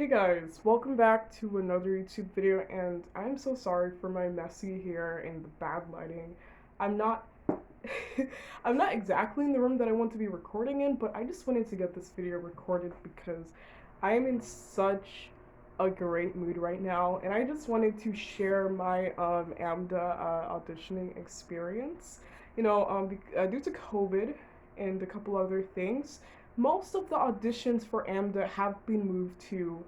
Hey guys, welcome back to another YouTube video, and I'm so sorry for my messy hair and the bad lighting. I'm not I'm not exactly in the room that I want to be recording in, but I just wanted to get this video recorded because I am in such a great mood right now, and I just wanted to share my AMDA auditioning experience. Due to COVID and a couple other things, most of the auditions for AMDA have been moved to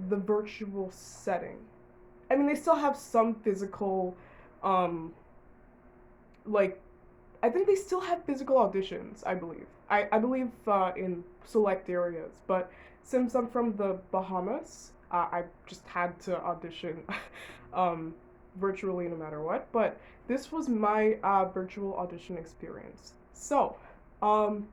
the virtual setting. I mean, they still have some physical, um, like, I think they still have physical auditions, I believe. I believe in select areas, but since I'm from the Bahamas, I just had to audition um, virtually no matter what. But this was my virtual audition experience. So, um,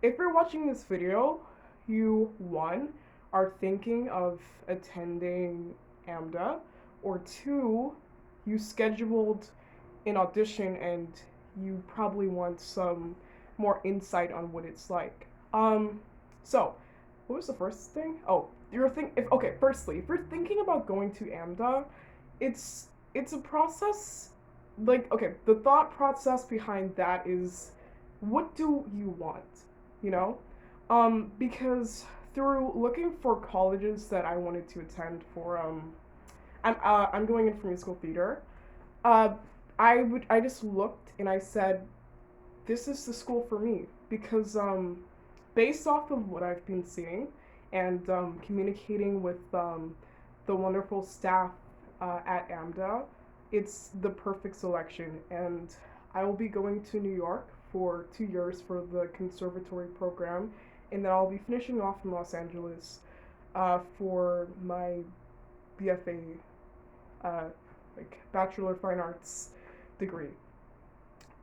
if you're watching this video, you one are thinking of attending AMDA, or two, you scheduled an audition and you probably want some more insight on what it's like. So what was the first thing? Oh, you're think if okay, firstly, if you're thinking about going to AMDA, it's a process. Like, okay, the thought process behind that is, what do you want? You know? Because through looking for colleges that I wanted to attend for I'm going in for musical theater. Uh I just looked and I said, this is the school for me because based off of what I've been seeing and communicating with the wonderful staff at AMDA, it's the perfect selection. And I will be going to New York for 2 years for the conservatory program, and then I'll be finishing off in Los Angeles for my BFA, like Bachelor of Fine Arts degree.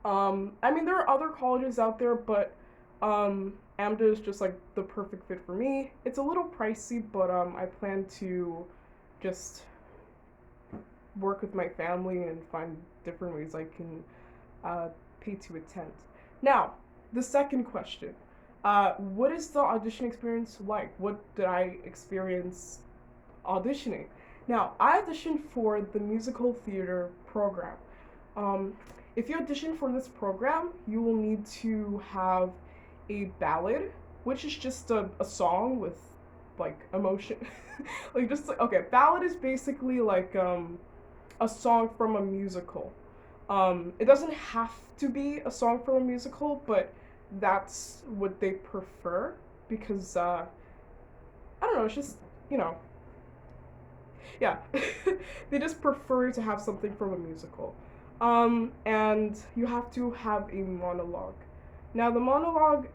I mean, there are other colleges out there, but AMDA is just like the perfect fit for me. It's a little pricey, but I plan to just work with my family and find different ways I can pay to attend. Now, the second question. What is the audition experience like? What did I experience auditioning? Now, I auditioned for the musical theater program. Um, if you audition for this program, you will need to have a ballad, which is just a song with like emotion. Like, just like, okay, ballad is basically like a song from a musical. It doesn't have to be a song from a musical, but that's what they prefer because I don't know, it's just, you know, yeah. They just prefer to have something from a musical. And you have to have a monologue. Now, the monologue,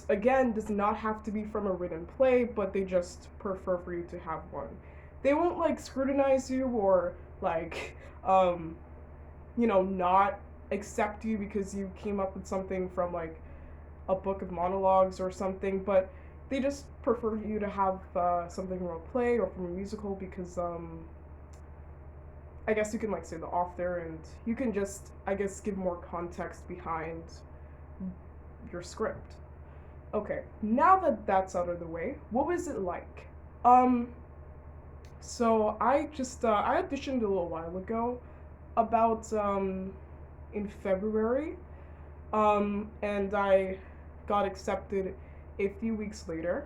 again, does not have to be from a written play, but they just prefer for you to have one. They won't, like, scrutinize you or, like, not accept you because you came up with something from, like, a book of monologues or something, but they just prefer you to have something from a play or from a musical because I guess you can like say the author and you can just, I guess, give more context behind your script. Okay, now that that's out of the way, what was it like? Um, so I auditioned a little while ago, about in February, and I got accepted a few weeks later.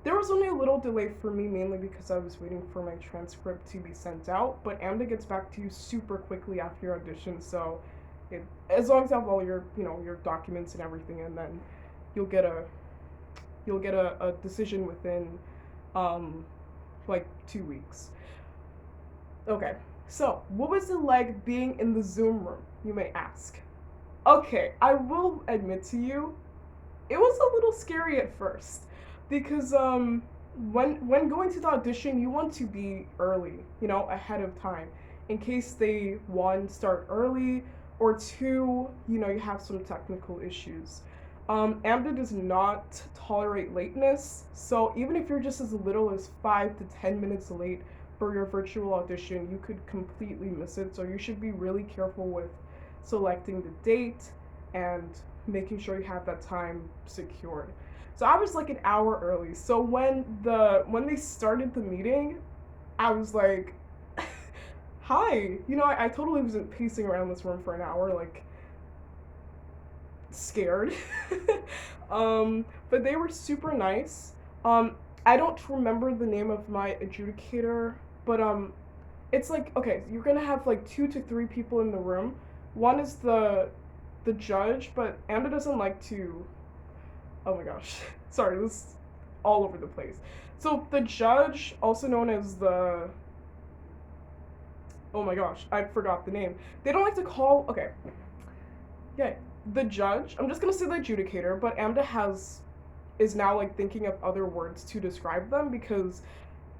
There was only a little delay for me, mainly because I was waiting for my transcript to be sent out, but AMDA gets back to you super quickly after your audition, so as long as you have all your, your documents and everything, and then you'll get a a decision within like 2 weeks. Okay, so what was it like being in the Zoom room, you may ask? Okay, I will admit to you, it was a little scary at first because when going to the audition, you want to be early, ahead of time, in case they, one, start early, or two, you have some technical issues. AMDA does not tolerate lateness, so even if you're just as little as 5 to 10 minutes late for your virtual audition, you could completely miss it. So you should be really careful with selecting the date and making sure you have that time secured. So I was like an hour early. So when they started the meeting, I was like, "Hi." I totally wasn't pacing around this room for an hour, like scared. But they were super nice. Um, I don't remember the name of my adjudicator, but it's like, okay, you're gonna have like 2 to 3 people in the room. One is the judge, but AMDA doesn't like to. Oh my gosh, sorry, this is all over the place. So the judge, also known as the, oh my gosh, I forgot the name. They don't like to call. Okay, yeah, the judge. I'm just gonna say the adjudicator, but AMDA is now like thinking of other words to describe them because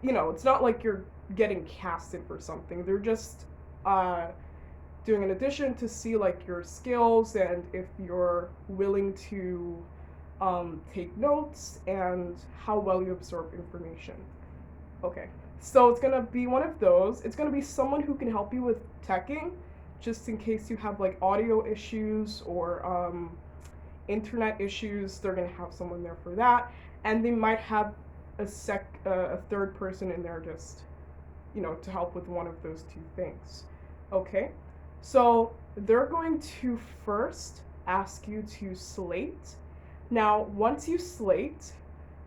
it's not like you're getting casted for something. They're just uh, doing an audition to see like your skills and if you're willing to take notes and how well you absorb information. Okay, so it's gonna be one of those. It's gonna be someone who can help you with teching, just in case you have like audio issues or internet issues. They're gonna have someone there for that, and they might have a third person in there just to help with one of those two things. Okay, so they're going to first ask you to slate. Now, once you slate,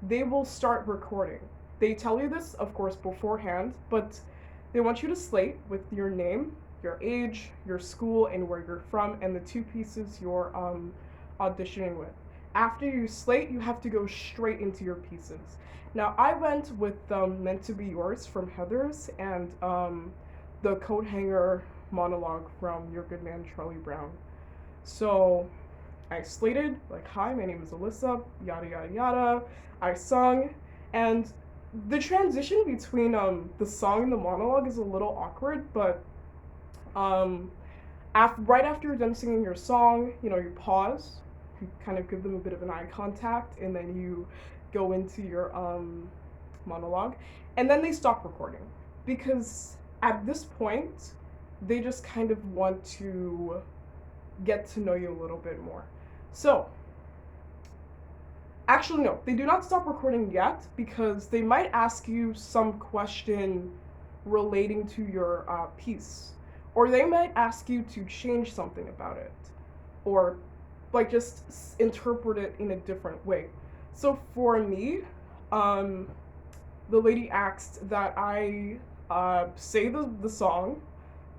they will start recording. They tell you this, of course, beforehand, but they want you to slate with your name, your age, your school, and where you're from, and the two pieces you're auditioning with. After you slate, you have to go straight into your pieces. Now, I went with Meant to Be Yours from Heather's and the Coat Hanger monologue from Your Good Man, Charlie Brown. So I slated, like, hi, my name is Alyssa, yada, yada, yada. I sung, and the transition between the song and the monologue is a little awkward, but right after you're done singing your song, you pause, you kind of give them a bit of an eye contact, and then you go into your monologue, and then they stop recording because at this point they just kind of want to get to know you a little bit more. So actually, no, they do not stop recording yet because they might ask you some question relating to your piece, or they might ask you to change something about it, or like just interpret it in a different way. So for me, the lady asked that I say the song,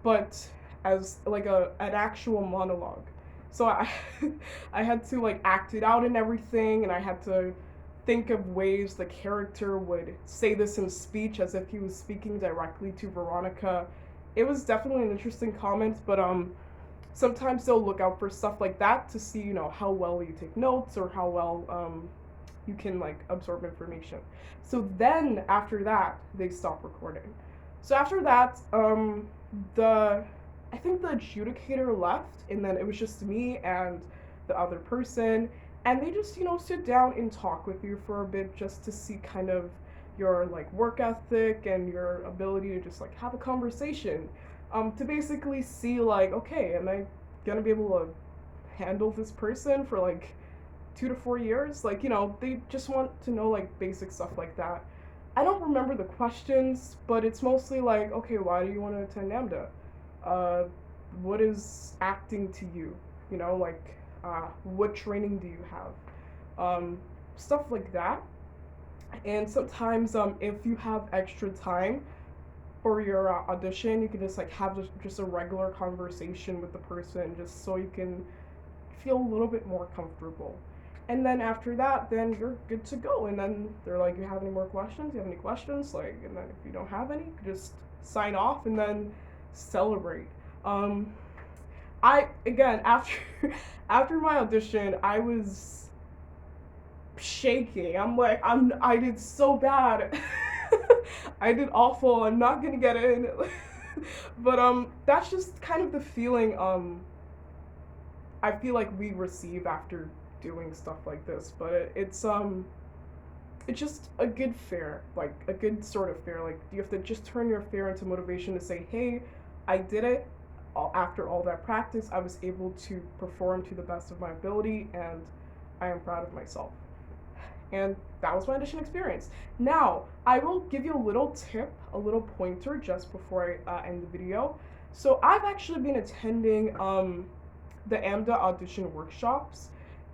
but as like an actual monologue. So I I had to like act it out and everything, and I had to think of ways the character would say this in speech as if he was speaking directly to Veronica. It was definitely an interesting comment, but sometimes they'll look out for stuff like that to see, how well you take notes or how well you can like absorb information. So then after that, they stop recording. So after that, the I think the adjudicator left, and then it was just me and the other person, and they just sit down and talk with you for a bit just to see kind of your like work ethic and your ability to just like have a conversation, to basically see like, okay, am I gonna be able to handle this person for like 2 to 4 years? Like, they just want to know like basic stuff like that. I don't remember the questions, but it's mostly like, okay, why do you want to attend AMDA? What is acting to you? Like, what training do you have? Stuff like that. And sometimes, if you have extra time for your audition, you can just like have just a regular conversation with the person, just so you can feel a little bit more comfortable. And then after that, then you're good to go. And then they're like, you have any more questions? You have any questions? Like, and then if you don't have any, just sign off and then celebrate. Um, I again after after my audition, I was shaking. I did so bad. I did awful. I'm not gonna get in. But that's just kind of the feeling I feel like we receive after doing stuff like this. But it's just a good fear, like a good sort of fear. Like you have to just turn your fear into motivation to say, hey, I did it. After all that practice, I was able to perform to the best of my ability, and I am proud of myself. And that was my audition experience. Now, I will give you a little tip, a little pointer just before I end the video. So I've actually been attending the AMDA audition workshops.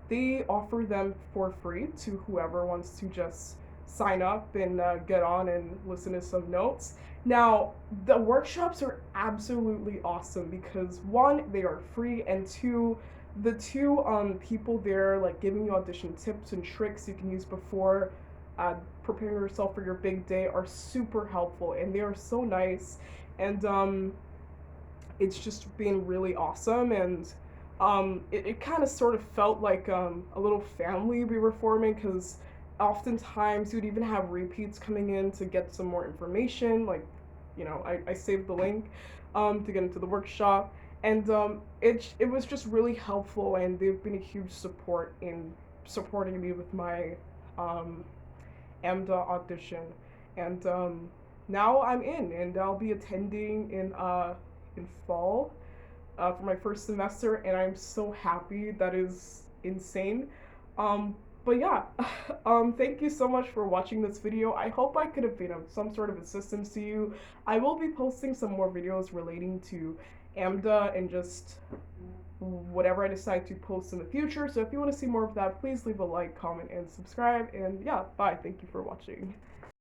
They offer them for free to whoever wants to just sign up and get on and listen to some notes. Now, the workshops are absolutely awesome because one, they are free, and two, the two people there like giving you audition tips and tricks you can use before preparing yourself for your big day are super helpful, and they are so nice. And it's just been really awesome. And it kind of sort of felt like a little family we were forming, because oftentimes you'd even have repeats coming in to get some more information. Like, I saved the link to get into the workshop. And it was just really helpful, and they've been a huge support in supporting me with my um, AMDA audition. And now I'm in, and I'll be attending in fall for my first semester, and I'm so happy. That is insane. Um, but yeah, thank you so much for watching this video. I hope I could have been of some sort of assistance to you. I will be posting some more videos relating to AMDA and just whatever I decide to post in the future. So if you want to see more of that, please leave a like, comment, and subscribe. And yeah, bye. Thank you for watching.